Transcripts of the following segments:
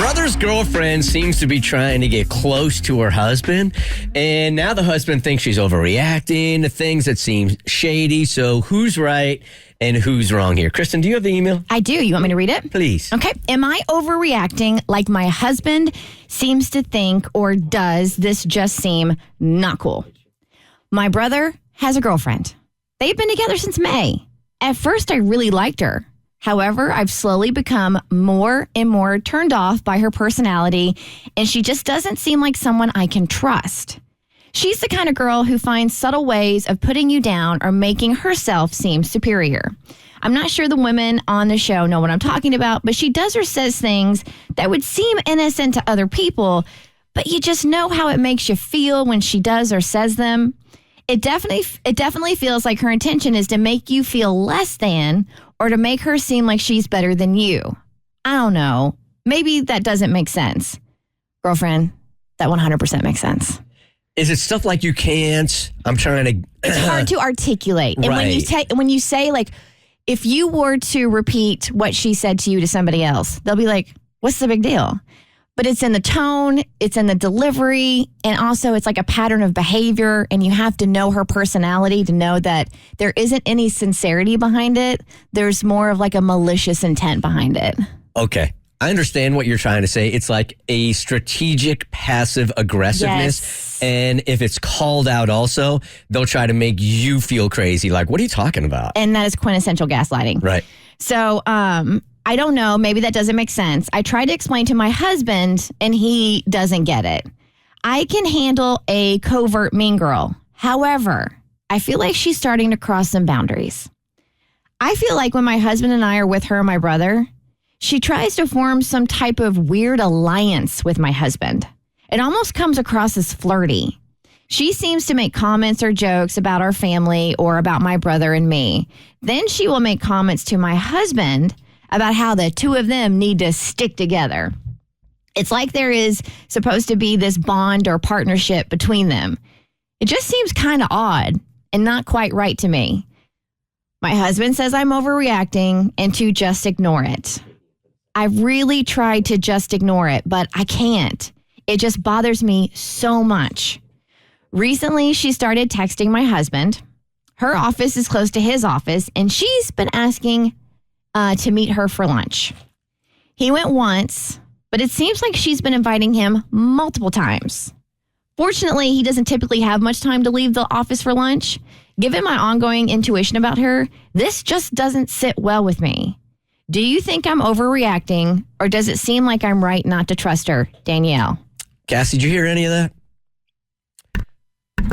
brother's girlfriend seems to be trying to get close to her husband, and now the husband thinks she's overreacting to things that seem shady. So who's right and who's wrong here? Kristen, do you have the email? I do. You want me to read it? Please. Okay. Am I overreacting like my husband seems to think, or does this just seem not cool? My brother has a girlfriend. They've been together since May. At first, I really liked her. However, I've slowly become more and more turned off by her personality, and she just doesn't seem like someone I can trust. She's the kind of girl who finds subtle ways of putting you down or making herself seem superior. I'm not sure the women on the show know what I'm talking about, but she does or says things that would seem innocent to other people, but you just know how it makes you feel when she does or says them. It definitely feels like her intention is to make you feel less than or to make her seem like she's better than you. I don't know. Maybe that doesn't make sense. Girlfriend, that 100% makes sense. Is it stuff like you can't? I'm trying to... It's hard to articulate. And Right. when you say, like, if you were to repeat what she said to you to somebody else, they'll be like, what's the big deal? But it's in the tone, it's in the delivery, and also it's like a pattern of behavior, and you have to know her personality to know that there isn't any sincerity behind it. There's more of like a malicious intent behind it. Okay. I understand what you're trying to say. It's like a strategic passive aggressiveness. Yes. And if it's called out also, they'll try to make you feel crazy. Like, what are you talking about? And that is quintessential gaslighting. Right. So, I don't know. Maybe that doesn't make sense. I tried to explain to my husband, and he doesn't get it. I can handle a covert mean girl. However, I feel like she's starting to cross some boundaries. I feel like when my husband and I are with her and my brother, she tries to form some type of weird alliance with my husband. It almost comes across as flirty. She seems to make comments or jokes about our family or about my brother and me. Then she will make comments to my husband about how the two of them need to stick together. It's like there is supposed to be this bond or partnership between them. It just seems kind of odd and not quite right to me. My husband says I'm overreacting and to just ignore it. I've really tried to just ignore it, but I can't. It just bothers me so much. Recently, she started texting my husband. Her office is close to his office, and she's been asking to meet her for lunch. He went once, but it seems like she's been inviting him multiple times. Fortunately, he doesn't typically have much time to leave the office for lunch. Given my ongoing intuition about her, this just doesn't sit well with me. Do you think I'm overreacting, or does it seem like I'm right not to trust her? Danielle. Cass, did you hear any of that?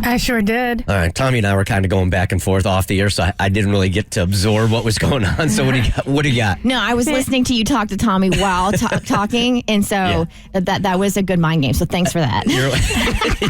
I sure did. All right, Tommy and I were kind of going back and forth off the air, so I didn't really get to absorb what was going on. So what do you got? No, I was listening to you talk to Tommy while talking, and so that was a good mind game. So thanks for that.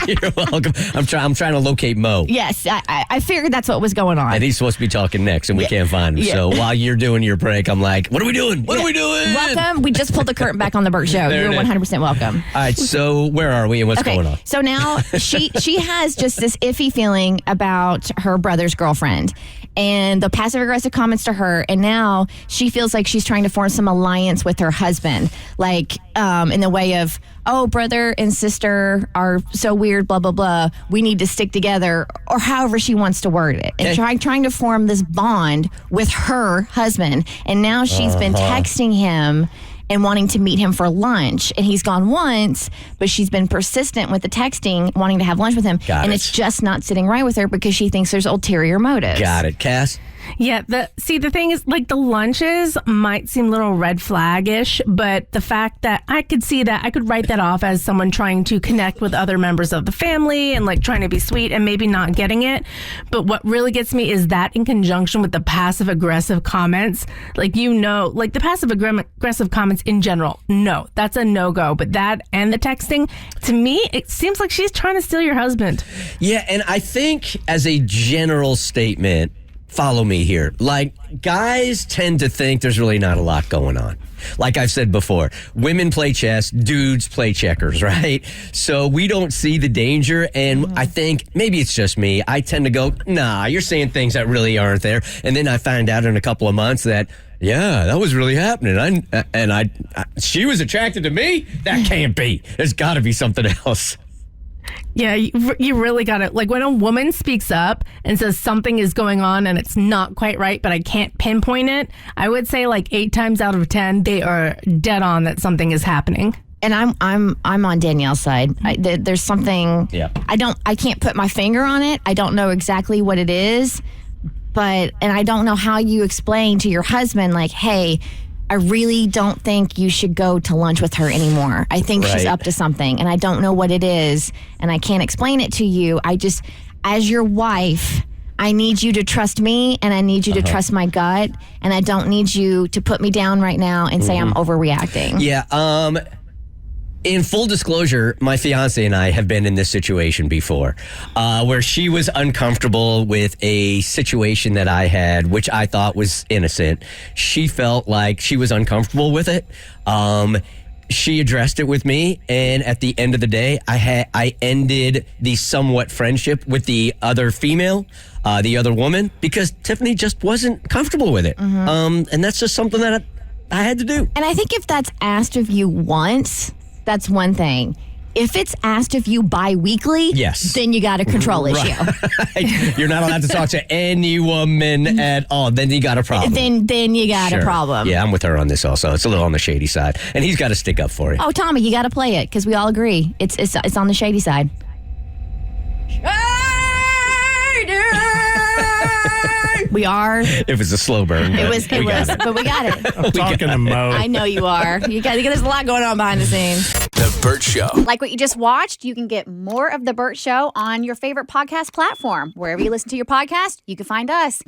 You're welcome. I'm trying to locate Mo. Yes, I figured that's what was going on. And he's supposed to be talking next, and we can't find him. Yeah. So while you're doing your break, I'm like, what are we doing? What are we doing? Welcome. We just pulled the curtain back on the Bert Show. There You're it is. 100% welcome. All right, so where are we and what's going on? So now she has just this iffy feeling about her brother's girlfriend and the passive aggressive comments to her. And now she feels like she's trying to form some alliance with her husband, like in the way of, oh, brother and sister are so weird, blah, blah, blah. We need to stick together, or however she wants to word it. And trying to form this bond with her husband. And now she's been texting him and wanting to meet him for lunch. And he's gone once, but she's been persistent with the texting, wanting to have lunch with him. It's just not sitting right with her because she thinks there's ulterior motives. Got it. Cass? Yeah, the thing is, like, the lunches might seem a little red flag-ish, but the fact that I could write that off as someone trying to connect with other members of the family and, like, trying to be sweet and maybe not getting it. But what really gets me is that in conjunction with the passive-aggressive comments, like, the passive-aggressive comments in general, no, that's a no-go. But that and the texting, to me, it seems like she's trying to steal your husband. Yeah, and I think as a general statement, follow me here. Like, guys tend to think there's really not a lot going on. Like I've said before, women play chess, dudes play checkers, right? So we don't see the danger. And I think maybe it's just me. I tend to go, nah, you're saying things that really aren't there. And then I find out in a couple of months that, Yeah, that was really happening. She was attracted to me? That can't be. There's got to be something else. Yeah, you really got it. Like when a woman speaks up and says something is going on and it's not quite right, but I can't pinpoint it, I would say like 8 times out of 10, they are dead on that something is happening. And I'm on Danielle's side. There's something. Yeah. I can't put my finger on it. I don't know exactly what it is, and I don't know how you explain to your husband, like, hey, I really don't think you should go to lunch with her anymore. I think she's up to something, and I don't know what it is, and I can't explain it to you. I just, as your wife, I need you to trust me, and I need you to trust my gut, and I don't need you to put me down right now and say I'm overreacting. Yeah. In full disclosure, my fiance and I have been in this situation before, where she was uncomfortable with a situation that I had, which I thought was innocent. She felt like she was uncomfortable with it. She addressed it with me, and at the end of the day, I ended the somewhat friendship with the other female, the other woman, because Tiffany just wasn't comfortable with it. And that's just something that I had to do. And I think if that's asked of you once, that's one thing. If it's asked of you bi-weekly, yes, then you got a control issue. You're not allowed to talk to any woman at all. Then you got a problem. Then you got a problem. Yeah, I'm with her on this also. It's a little on the shady side. And he's got to stick up for it. Oh, Tommy, you got to play it because we all agree. It's on the shady side. We are. It was a slow burn. It was, but we got it. I'm talking to Mo. I know you are. There's a lot going on behind the scenes. The Bert Show. Like what you just watched, you can get more of The Bert Show on your favorite podcast platform. Wherever you listen to your podcast, you can find us.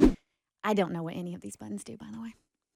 I don't know what any of these buttons do, by the way.